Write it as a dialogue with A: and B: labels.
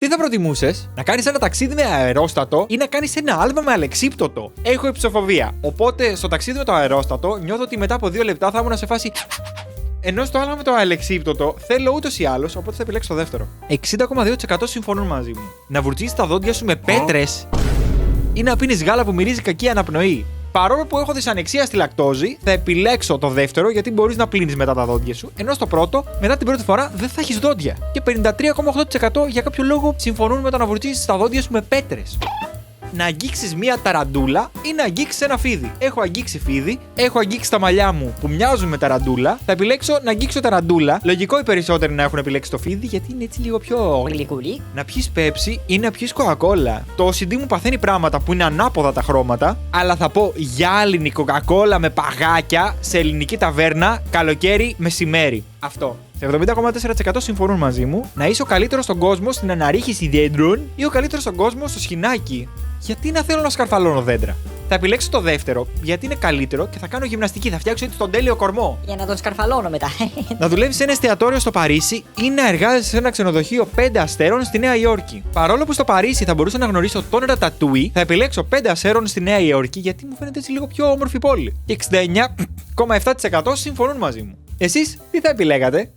A: Τι θα προτιμούσες, να κάνεις ένα ταξίδι με αερόστατο ή να κάνεις ένα άλμα με αλεξίπτωτο? Έχω υψοφοβία. Οπότε στο ταξίδι με το αερόστατο νιώθω ότι μετά από 2 λεπτά θα ήμουν σε φάση. Ενώ στο άλμα με το αλεξίπτωτο θέλω ούτως ή άλλως, οπότε θα επιλέξω το δεύτερο. 60,2% συμφωνούν μαζί μου. Να βουρτσίσεις τα δόντια σου με πέτρες ή να πίνεις γάλα που μυρίζει κακή αναπνοή. Παρόλο που έχω δυσανεξία στη λακτόζη, θα επιλέξω το δεύτερο γιατί μπορείς να πλύνεις μετά τα δόντια σου. Ενώ στο πρώτο, μετά την πρώτη φορά, δεν θα έχεις δόντια. Και 53,8% για κάποιο λόγο συμφωνούν με το να βουρτσίσεις τα δόντια σου με πέτρες. Να αγγίξεις μία ταραντούλα ή να αγγίξεις ένα φίδι. Έχω αγγίξει φίδι, έχω αγγίξει τα μαλλιά μου που μοιάζουν με ταραντούλα. Θα επιλέξω να αγγίξω ταραντούλα. Λογικό οι περισσότεροι να έχουν επιλέξει το φίδι γιατί είναι έτσι λίγο πιο γλυκούλι. Να πιεις πέψι ή να πιεις κοκακόλα. Το OCD μου παθαίνει πράγματα που είναι ανάποδα τα χρώματα, αλλά θα πω γυάλινη κοκακόλα με παγάκια σε ελληνική ταβέρνα καλοκαίρι μεσημέρι. Αυτό. Σε 70,4% συμφωνούν μαζί μου να είσαι ο καλύτερος στον κόσμο στην αναρρίχηση δέντρων ή ο καλύτερος στον κόσμο στο σχοινάκι. Γιατί να θέλω να σκαρφαλώνω δέντρα? Θα επιλέξω το δεύτερο, γιατί είναι καλύτερο και θα κάνω γυμναστική. Θα φτιάξω έτσι τον τέλειο κορμό.
B: Για να τον σκαρφαλώνω μετά.
A: Να δουλεύεις σε ένα εστιατόριο στο Παρίσι ή να εργάζεσαι σε ένα ξενοδοχείο 5 αστέρων στη Νέα Υόρκη. Παρόλο που στο Παρίσι θα μπορούσα να γνωρίσω τον Ρατατούι, θα επιλέξω 5 αστέρων στη Νέα Υόρκη γιατί μου φαίνεται έτσι λίγο πιο όμορφη πόλη. Και 69,7% συμφωνούν μαζί μου. Εσείς τι θα επιλέγατε?